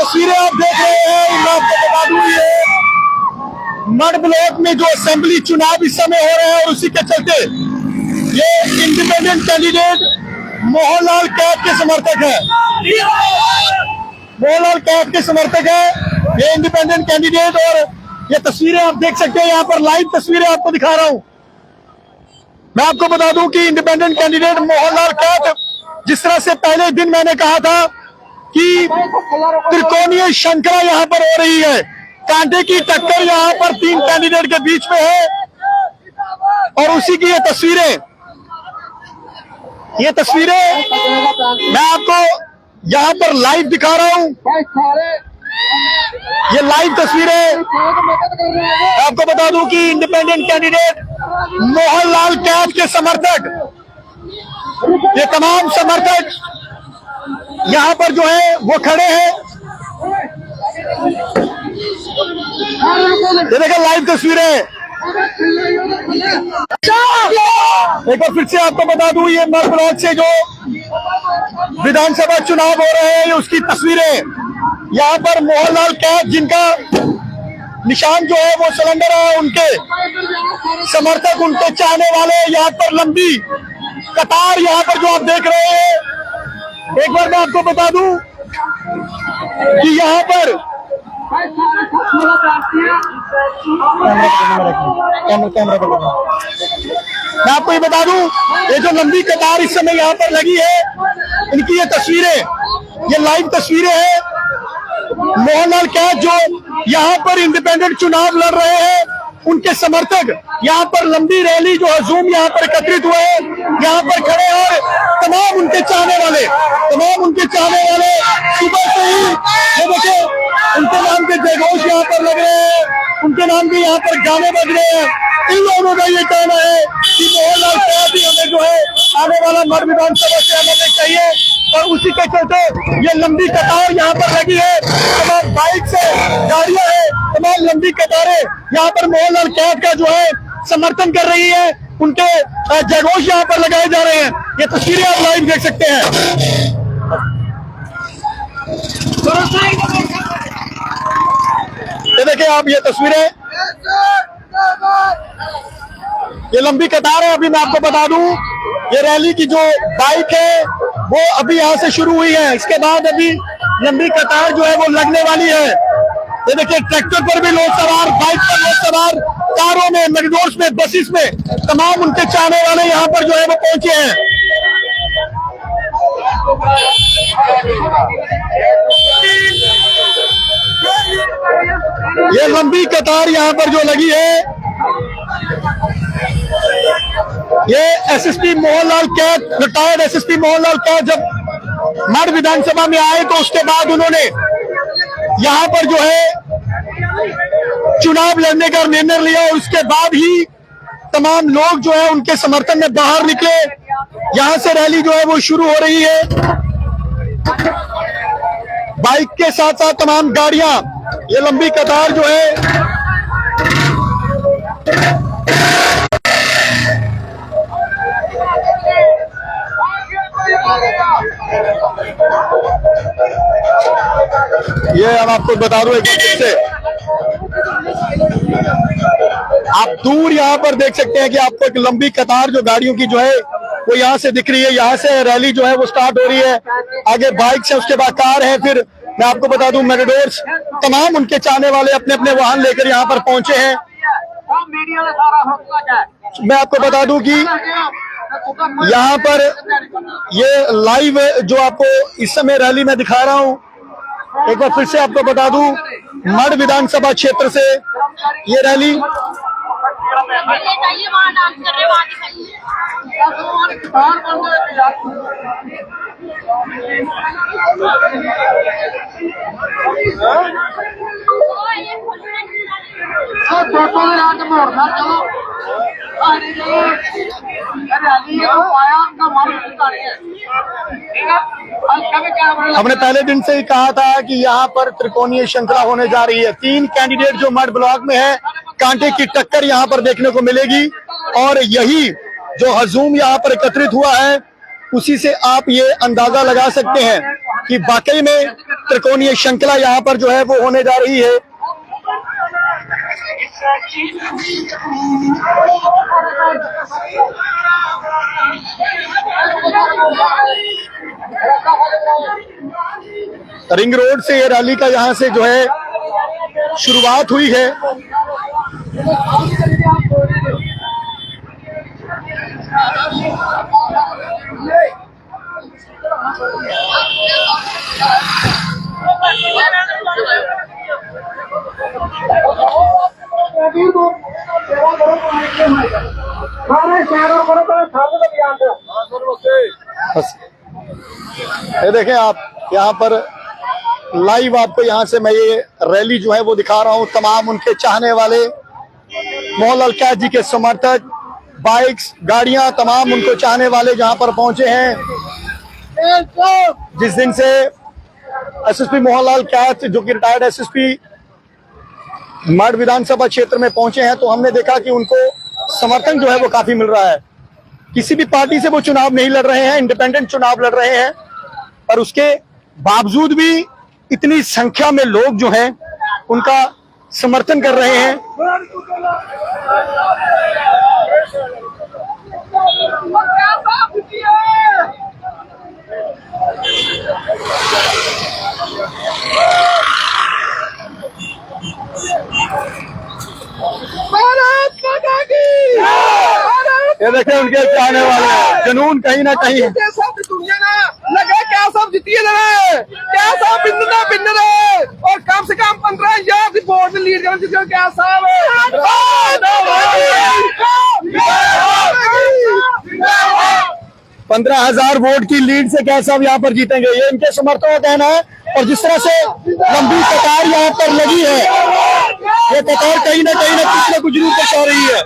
तस्वीरें आप देख रहे हैं, मैं आपको बता दूं ये मड ब्लॉक में जो असेंबली चुनाव इस समय हो रहे हैं और उसी के चलते ये इंडिपेंडेंट कैंडिडेट मोहनलाल कैद के समर्थक है। मोहनलाल कैद के समर्थक है ये इंडिपेंडेंट कैंडिडेट। और ये तस्वीरें आप देख सकते हैं, यहाँ पर लाइव तस्वीरें आपको दिखा रहा हूं। मैं आपको बता दूं कि इंडिपेंडेंट कैंडिडेट मोहनलाल कैद, जिस तरह से पहले दिन मैंने कहा था कि त्रिकोणीय श्रृंखला यहाँ पर हो रही है, कांटे की टक्कर यहाँ पर तीन कैंडिडेट के बीच में है और उसी की ये तस्वीरें मैं आपको यहाँ पर लाइव दिखा रहा हूँ। ये लाइव तस्वीरें आपको बता दूं कि इंडिपेंडेंट कैंडिडेट मोहनलाल कैद के समर्थक, ये तमाम समर्थक यहाँ पर जो है वो खड़े हैं। ये देखिए लाइव तस्वीरें। एक बार फिर से आपको बता दूं, ये मड ब्लॉक से जो विधानसभा चुनाव हो रहे हैं उसकी तस्वीरें। यहाँ पर मोहनलाल कैद, जिनका निशान जो है वो सिलेंडर है, उनके समर्थक, उनके चाहने वाले, यहाँ पर लंबी कतार यहाँ पर जो आप देख रहे हैं। एक बार मैं आपको बता दूं कि यहाँ पर मैं आपको ये बता दूं, ये जो लंबी कतार इस समय यहाँ पर लगी है, इनकी ये तस्वीरें, ये लाइव तस्वीरें हैं। मोहनलाल कैद जो यहाँ पर इंडिपेंडेंट चुनाव लड़ रहे हैं, उनके समर्थक यहाँ पर लंबी रैली जो हजूम यहाँ पर एकत्रित हुए हैं, यहाँ पर खड़े और तमाम उनके चाहने वाले सुबह से ही ये देखिए उनके नाम के जयघोष यहाँ पर लग रहे हैं, उनके नाम के यहाँ पर गाने बज रहे हैं। इन लोगों का ये कहना है कि मोहनलाल कैद ही हमें जो है आने वाला मड विधानसभा से हमें चाहिए और उसी के चलते ये लंबी कतार यहाँ पर लगी है। तमाम बाइक से गाड़ियां है, तमाम लंबी कतारें यहाँ पर मोहनलाल कैद का जो है समर्थन कर रही है, उनके जयघोष यहाँ पर लगाए जा रहे हैं। ये तस्वीरें आप लाइव देख सकते हैं। ये देखिए आप ये तस्वीरें, ये लंबी कतार है। अभी मैं आपको बता दूं, ये रैली की जो बाइक है वो अभी यहाँ से शुरू हुई है, इसके बाद अभी लंबी कतार जो है वो लगने वाली है। ये देखिए ट्रैक्टर पर भी लोग सवार, बाइक पर लोग सवार, कारों में, मेट्रोस में, बसेस में, तमाम उनके चाहने वाले यहाँ पर जो है वो पहुंचे हैं। ये लंबी कतार यहाँ पर जो लगी है, ये एसएसपी मोहनलाल कैद, रिटायर्ड एसएसपी मोहनलाल कैद जब मड विधानसभा में आए तो उसके बाद उन्होंने यहाँ पर जो है चुनाव लड़ने का निर्णय लिया और उसके बाद ही तमाम लोग जो है उनके समर्थन में बाहर निकले। यहाँ से रैली जो है वो शुरू हो रही है, बाइक के साथ साथ तमाम गाड़ियां, ये लंबी कतार जो है ये अब आपको बता दूं एक बार से, आप दूर यहाँ पर देख सकते हैं कि आपको एक लंबी कतार जो गाड़ियों की जो है वो यहाँ से दिख रही है। यहाँ से रैली जो है वो स्टार्ट हो रही है, आगे बाइक से, उसके बाद कार है, फिर मैं आपको बता दूं मेटाडोर्स, तमाम उनके चाहने वाले अपने अपने वाहन लेकर यहाँ पर पहुंचे हैं। मैं आपको बता दूं कि यहाँ पर ये लाइव जो आपको इस समय रैली में दिखा रहा हूँ, एक बार फिर से आपको बता दूं, मड विधानसभा क्षेत्र से ये रैली हमने पहले दिन से ही कहा था कि यहाँ पर त्रिकोणीय श्रृंखला होने जा रही है। तीन कैंडिडेट जो मड ब्लॉक में है, कांटे की टक्कर यहाँ पर देखने को मिलेगी और यही जो हजूम यहाँ पर एकत्रित हुआ है, उसी से आप ये अंदाजा लगा सकते हैं कि वाकई में त्रिकोणीय श्रृंखला यहाँ पर जो है वो होने जा रही है। रिंग रोड से ये रैली का यहाँ से जो है शुरुआत हुई है। ये देखें आप यहाँ पर लाइव, आपको यहाँ से मैं ये रैली जो है वो दिखा रहा हूँ। तमाम उनके चाहने वाले, मोहनलाल कैद जी के समर्थक, बाइक्स, गाड़ियां, तमाम उनको चाहने वाले जहाँ पर पहुंचे हैं। जिस दिन से एसएसपी मोहनलाल कैद जो कि रिटायर्ड एसएसपी मढ़ विधानसभा क्षेत्र में पहुंचे हैं, तो हमने देखा कि उनको समर्थन जो है वो काफी मिल रहा है। किसी भी पार्टी से वो चुनाव नहीं लड़ रहे हैं, इंडिपेंडेंट चुनाव लड़ रहे हैं, पर उसके बावजूद भी इतनी संख्या में लोग जो हैं उनका समर्थन कर रहे हैं। ये देखें उनके चाहने वाले जुनून कहीं ना कहीं लगे क्या सब जीतिए क्या सब बिंद रहे और कम से कम 15,000 की वोट लीड कर क्या साहब 15,000 वोट की लीड से क्या साहब यहाँ पर जीतेंगे, ये इनके समर्थकों का कहना है। और जिस तरह से लंबी कतार यहाँ पर लगी है, ये कतार कहीं ना कुछ न कुछ रूप दर्शा रही है।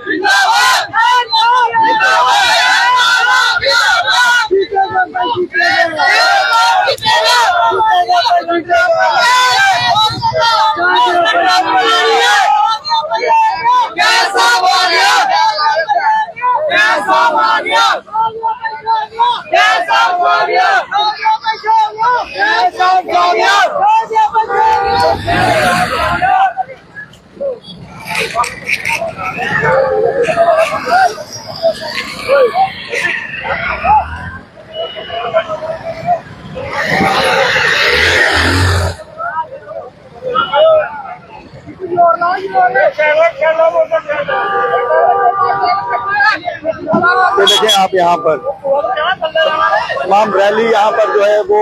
ये देखें आप यहाँ पर तमाम रैली यहाँ पर जो है वो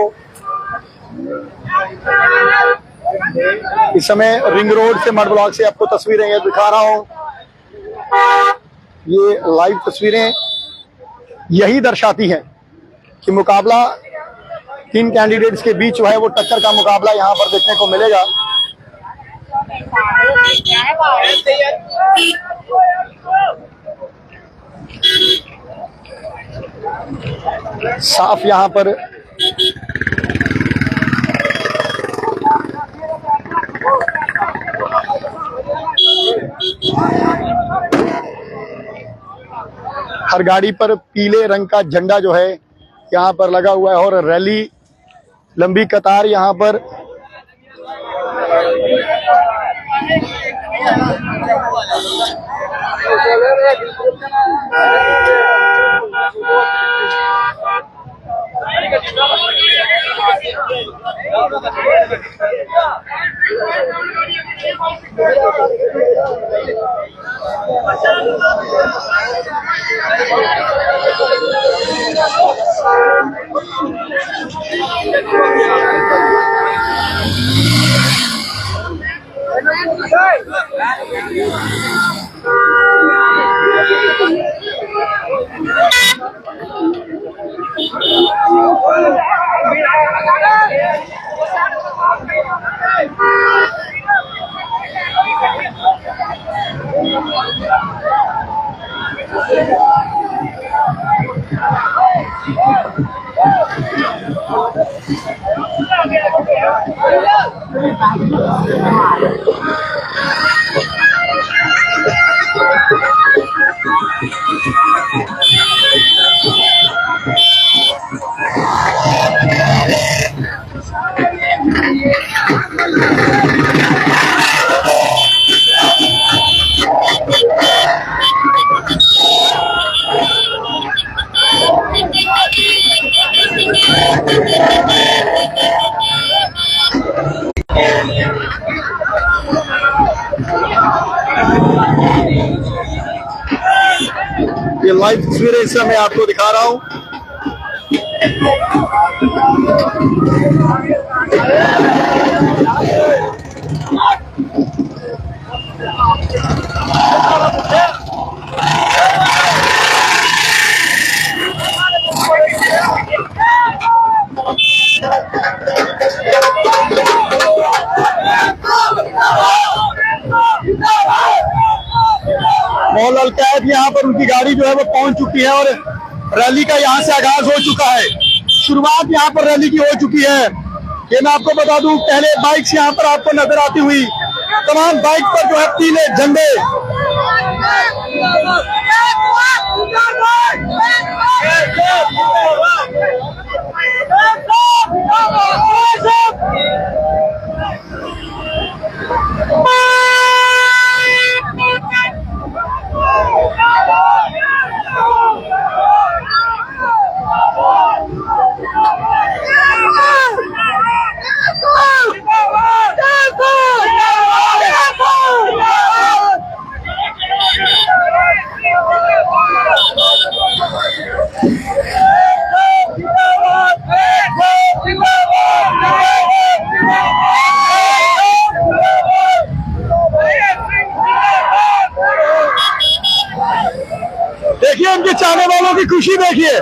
इस समय रिंग रोड से मढ़ ब्लॉक से आपको तस्वीरें ये दिखा रहा हूँ। ये लाइव तस्वीरें यही दर्शाती हैं कि मुकाबला 3 कैंडिडेट्स के बीच जो है वो टक्कर का मुकाबला यहाँ पर देखने को मिलेगा। साफ यहाँ पर हर गाड़ी पर पीले रंग का झंडा जो है यहाँ पर लगा हुआ है और रैली लंबी कतार यहाँ पर ये लाइव तस्वीरें इस समय मैं आपको दिखा रहा हूं। मोहनलाल कैद यहाँ पर उनकी गाड़ी जो है वो पहुंच चुकी है और रैली का यहाँ से आगाज हो चुका है। शुरुआत यहाँ पर रैली की हो चुकी है। ये मैं आपको बता दूं, पहले बाइक्स यहाँ पर आपको नजर आती हुई, तमाम बाइक पर जो है पीले झंडे। देखिए उनके चाहने वालों की खुशी, देखिए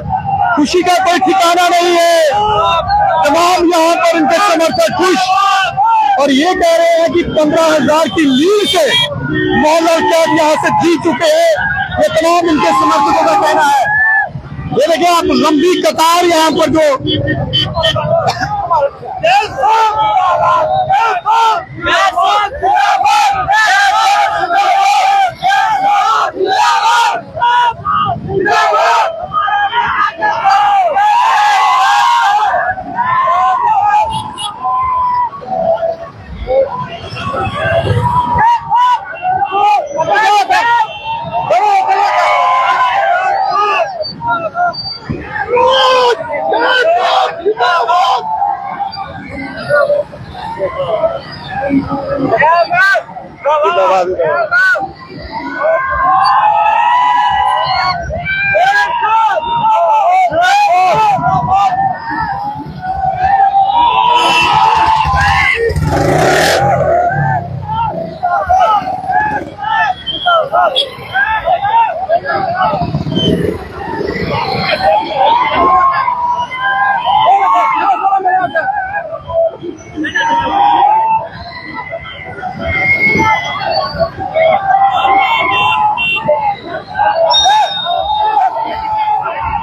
खुशी का कोई ठिकाना नहीं है। तमाम यहाँ पर उनके समर्थक खुश और ये कह रहे हैं कि 15,000 की लीड से मोहनलाल कैद यहाँ से जीत चुके हैं। ये तमाम इनके समर्थकों का कहना है। ये देखिए आप लंबी कतार यहाँ पर जो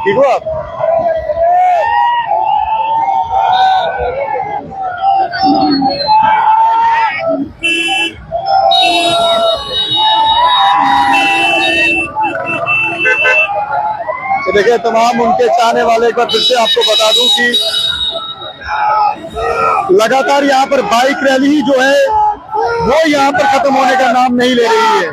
ठीक हो आप? तो देखिए तमाम उनके चाहने वाले, एक बार फिर से आपको बता दूं कि लगातार यहाँ पर बाइक रैली ही जो है वो यहाँ पर खत्म होने का नाम नहीं ले रही है।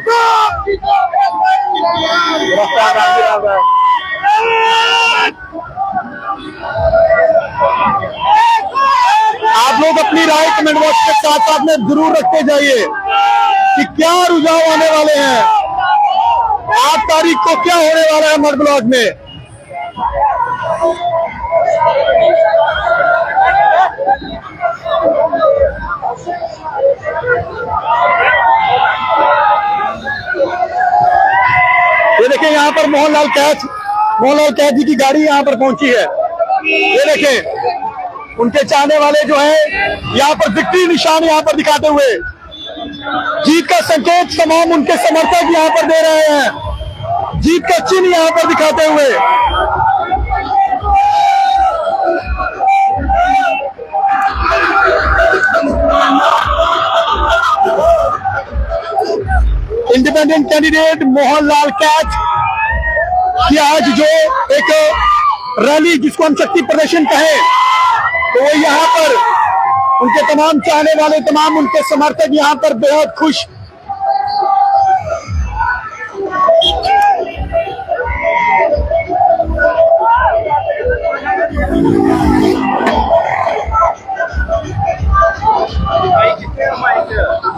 आप लोग अपनी राय कमेंट बॉक्स के साथ साथ में जरूर रखते जाइए कि क्या रुझाव आने वाले हैं, 8 तारीख को क्या होने वाला है मड ब्लॉक में। ये देखिए यहाँ पर मोहनलाल कैद जी की गाड़ी यहाँ पर पहुंची है। ये देखें उनके चाहने वाले जो है यहाँ पर विक्ट्री निशान यहाँ पर दिखाते हुए जीत का संकेत तमाम उनके समर्थक यहाँ पर दे रहे हैं, जीत का चिन्ह यहाँ पर दिखाते हुए। इंडिपेंडेंट कैंडिडेट मोहनलाल कैद की आज जो एक रैली, जिसको हम शक्ति प्रदर्शन कहें, तो वो यहाँ पर उनके तमाम चाहने वाले, तमाम उनके समर्थक यहाँ पर बेहद खुश।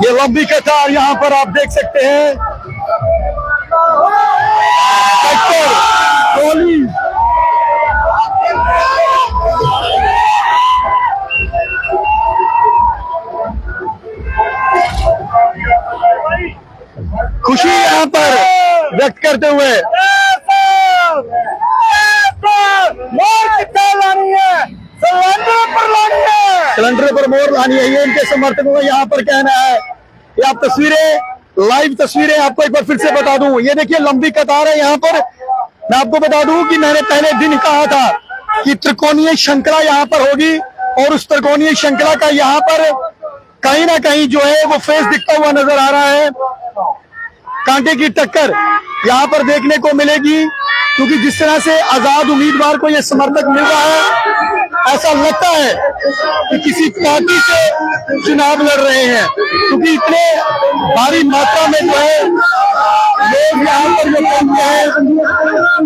ये लंबी कतार यहाँ पर आप देख सकते हैं। टक्कर, गोली, खुशी यहाँ पर व्यक्त करते हुए सिलेंडर पर मोहर लानी है, ये इनके समर्थकों का यहाँ पर कहना है। ये आप तस्वीरें, लाइव तस्वीरें आपको एक बार फिर से बता दूं, ये देखिए लंबी कतार है यहाँ पर। मैं आपको बता दूं कि मैंने पहले दिन कहा था कि त्रिकोणीय श्रृंखला यहाँ पर होगी, और उस त्रिकोणीय श्रृंखला का यहाँ पर कहीं ना कहीं जो है वो फेस दिखता हुआ नजर आ रहा है। कांटे की टक्कर यहाँ पर देखने को मिलेगी, क्योंकि जिस तरह से आजाद उम्मीदवार को ये समर्थक मिल रहा है, ऐसा लगता है कि किसी पार्टी से चुनाव लड़ रहे हैं, क्योंकि इतने भारी मात्रा में जो है लोग यहाँ पर जो पहुंचे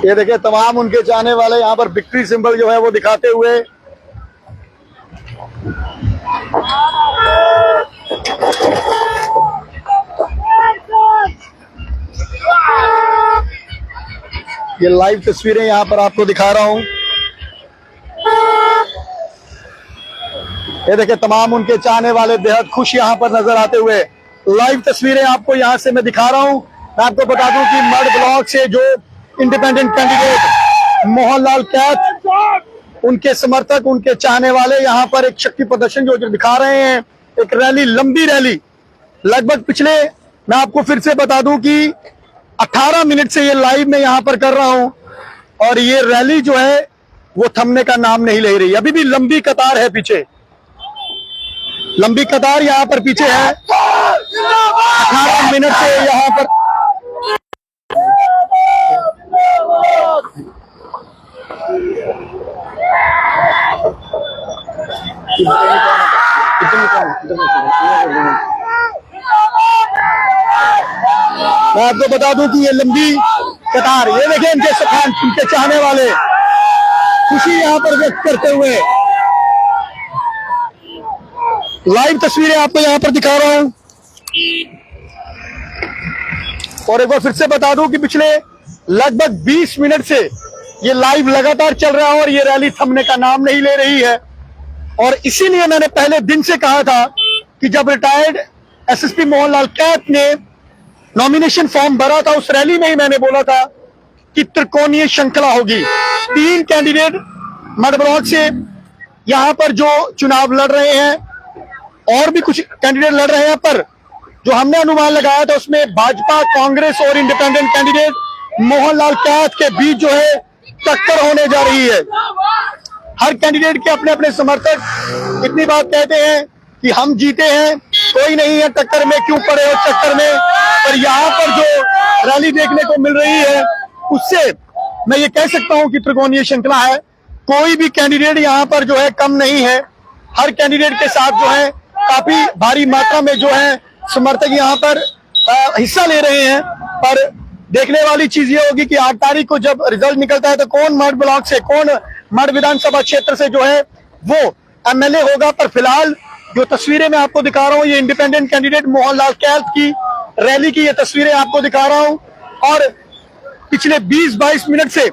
ये देखिए तमाम उनके चाहने वाले यहाँ पर विक्ट्री सिंबल जो है वो दिखाते हुए ये लाइव तस्वीरें यहाँ पर आपको दिखा रहा हूं। ये देखिए तमाम उनके चाहने वाले बेहद खुश यहाँ पर नजर आते हुए लाइव तस्वीरें आपको यहाँ से मैं दिखा रहा हूं। मैं आपको बता दूं कि मड ब्लॉक से जो इंडिपेंडेंट कैंडिडेट मोहनलाल कैथ, उनके समर्थक, उनके चाहने वाले यहाँ पर एक शक्ति प्रदर्शन जो दिखा रहे हैं, एक रैली, लंबी रैली, लगभग पिछले, मैं आपको फिर से बता दूं कि 18 मिनट से ये लाइव में यहाँ पर कर रहा हूं, और ये रैली जो है वो थमने का नाम नहीं ले रही। अभी भी लंबी कतार है पीछे, लंबी कतार यहाँ पर पीछे है। 18 मिनट से यहाँ पर मैं आपको बता दूं कि ये लंबी कतार, ये देखिए इनके सफान, इनके चाहने वाले खुशी यहाँ पर व्यक्त करते हुए लाइव तस्वीरें आपको यहाँ पर दिखा रहा हूं। और एक बार फिर से बता दूं कि पिछले लगभग 20 मिनट से ये लाइव लगातार चल रहा है और ये रैली थमने का नाम नहीं ले रही है। और इसीलिए मैंने पहले दिन से कहा था कि जब रिटायर्ड एसएसपी मोहनलाल कैथ ने नॉमिनेशन फॉर्म भरा था, उस रैली में ही मैंने बोला था कि त्रिकोणीय श्रृंखला होगी। 3 कैंडिडेट मड ब्लॉक से यहाँ पर जो चुनाव लड़ रहे हैं, और भी कुछ कैंडिडेट लड़ रहे हैं, पर जो हमने अनुमान लगाया था उसमें भाजपा, कांग्रेस और इंडिपेंडेंट कैंडिडेट मोहनलाल कैथ के बीच जो है टक्कर होने जा रही है। हर कैंडिडेट के अपने अपने समर्थक इतनी बात कहते हैं कि हम जीते हैं, कोई नहीं है टक्कर में, क्यों पड़े हो चक्कर में। पर यहाँ पर जो रैली देखने को मिल रही है, उससे मैं ये कह सकता हूँ कि त्रिकोणीय श्रृंखला है। कोई भी कैंडिडेट यहाँ पर जो है कम नहीं है। हर कैंडिडेट के साथ जो है काफी भारी मात्रा में जो है समर्थक यहाँ पर हिस्सा ले रहे हैं। पर देखने वाली चीज ये होगी कि 8 तारीख को जब रिजल्ट निकलता है तो कौन मड ब्लॉक से, कौन मड विधानसभा क्षेत्र से जो है वो एमएलए होगा। पर फिलहाल जो तस्वीरें मैं आपको दिखा रहा हूँ, ये इंडिपेंडेंट कैंडिडेट मोहनलाल कैद की रैली की ये तस्वीरें आपको दिखा रहा हूँ। और पिछले 20-22 मिनट से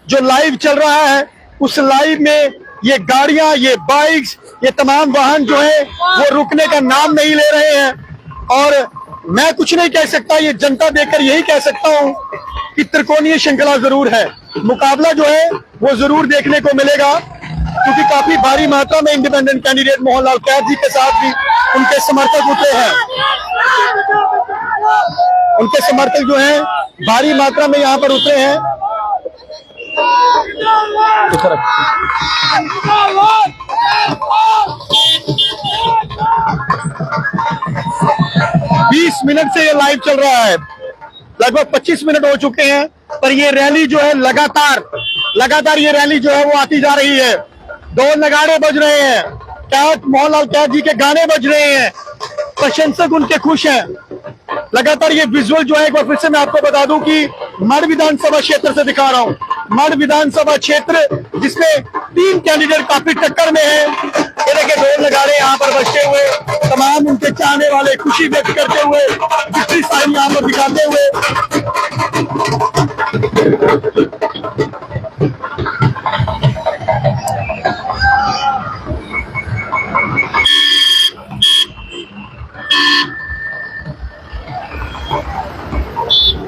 जो लाइव चल रहा है, उस लाइव में ये गाड़ियां, ये बाइक्स, ये तमाम वाहन जो है वो रुकने का नाम नहीं ले रहे हैं। और मैं कुछ नहीं कह सकता, ये जनता देखकर यही कह सकता हूं कि त्रिकोणीय श्रृंखला जरूर है, मुकाबला जो है वो जरूर देखने को मिलेगा, क्योंकि काफी भारी मात्रा में इंडिपेंडेंट कैंडिडेट मोहनलाल कैद जी के साथ भी उनके समर्थक उतरे हैं। उनके समर्थक जो हैं भारी मात्रा में यहाँ पर उतरे हैं। 20 मिनट से ये लाइव चल रहा है, लगभग 25 मिनट हो चुके हैं, पर ये रैली जो है लगातार ये रैली जो है वो आती जा रही है। दो नगाड़े बज रहे हैं, कैद मोहनलाल कैद जी के गाने बज रहे हैं, प्रशंसक उनके खुश हैं। लगातार ये विजुअल जो है एक बार फिर से मैं आपको बता दूं कि मड विधानसभा क्षेत्र से दिखा रहा हूं। मड विधानसभा क्षेत्र जिसमें 3 कैंडिडेट काफी टक्कर में है। ये देखिए ढोल नगाड़े यहाँ पर बजते हुए, तमाम उनके चाहने वाले खुशी व्यक्त करते हुए, विक्ट्री साइन यहाँ पर दिखाते हुए।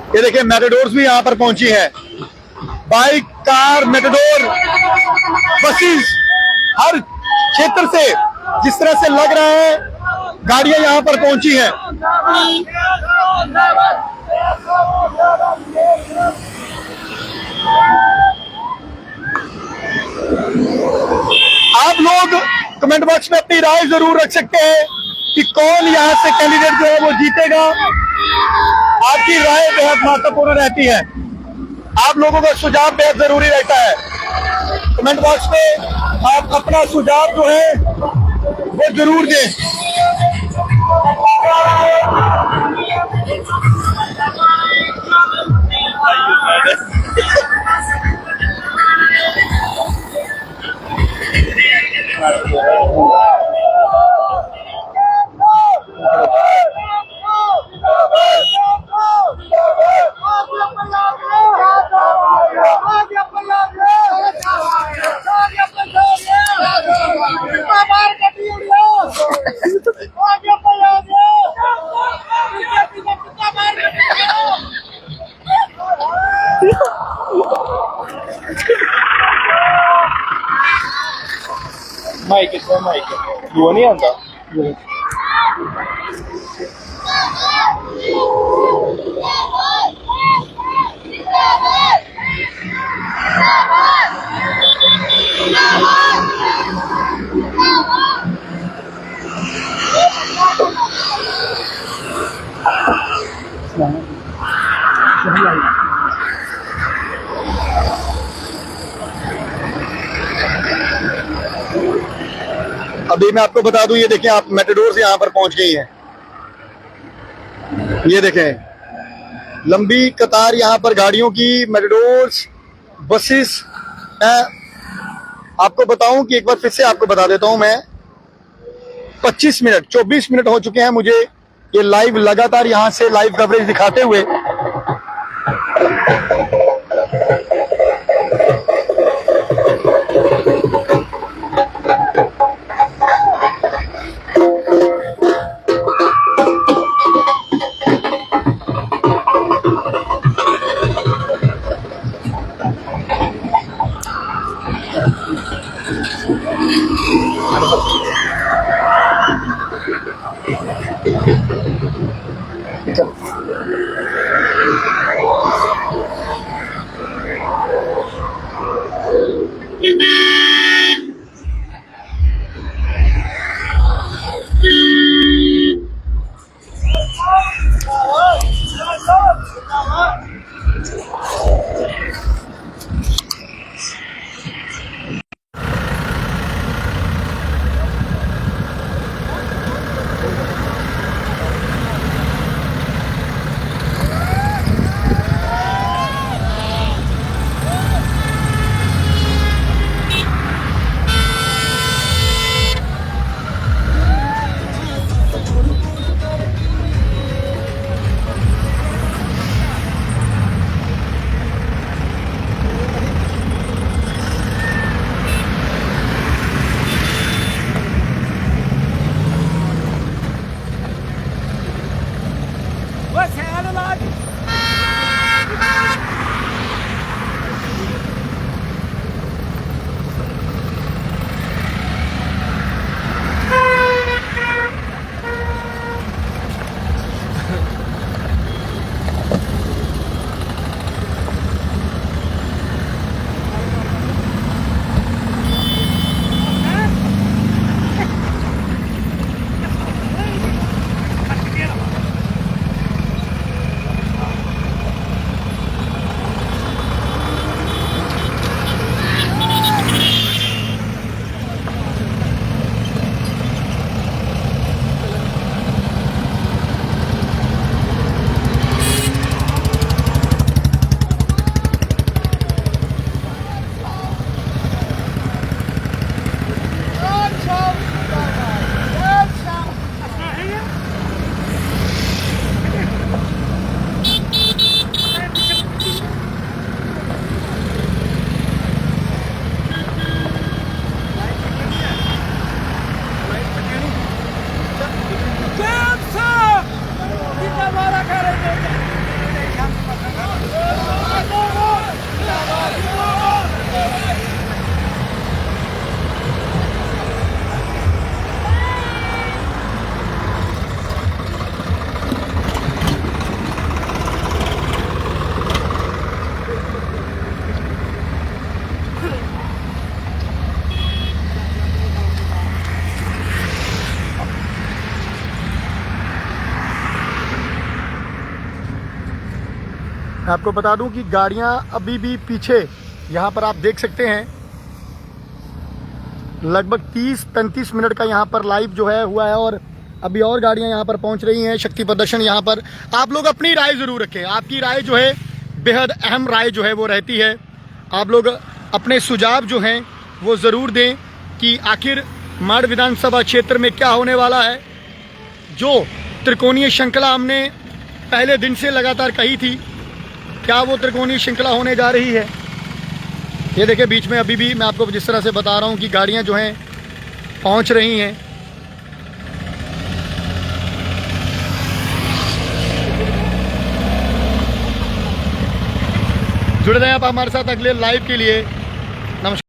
ये देखिए मैटाडोर्स भी यहाँ पर पहुंची है, बाइक, कार, मैटाडोर, बसेस, हर क्षेत्र से जिस तरह से लग रहा है गाड़ियां यहाँ पर पहुंची हैं। आप लोग कमेंट बॉक्स में अपनी राय जरूर रख सकते हैं कि कौन यहाँ से कैंडिडेट जो है वो जीतेगा। आपकी राय बेहद महत्वपूर्ण रहती है, आप लोगों का सुझाव बेहद जरूरी रहता है। कमेंट बॉक्स में आप अपना सुझाव जो है वो जरूर दें। माइक है, माइक है, वो नहीं आता। अभी मैं आपको बता दूं, ये देखें आप मैटाडोर्स यहाँ पर पहुंच गई हैं। ये देखें लंबी कतार यहाँ पर गाड़ियों की, मैटाडोर्स, बसेस। मैं आपको बताऊं कि एक बार फिर से आपको बता देता हूं, मैं 24 मिनट हो चुके हैं मुझे ये लाइव लगातार यहाँ से लाइव कवरेज दिखाते हुए। मैं आपको बता दूं कि गाड़ियां अभी भी पीछे, यहाँ पर आप देख सकते हैं, लगभग 30-35 मिनट का यहाँ पर लाइव जो है हुआ है और अभी और गाड़ियां यहाँ पर पहुँच रही हैं। शक्ति प्रदर्शन यहाँ पर, आप लोग अपनी राय ज़रूर रखें। आपकी राय जो है बेहद अहम राय जो है वो रहती है। आप लोग अपने सुझाव जो हैं वो ज़रूर दें कि आखिर माड़ विधानसभा क्षेत्र में क्या होने वाला है। जो त्रिकोणीय श्रृंखला हमने पहले दिन से लगातार कही थी, क्या वो त्रिकोणीय श्रृंखला होने जा रही है? ये देखिए बीच में अभी भी मैं आपको जिस तरह से बता रहा हूँ कि गाड़ियाँ जो हैं पहुँच रही हैं। जुड़ रहे हैं आप हमारे साथ अगले लाइव के लिए। नमस्कार।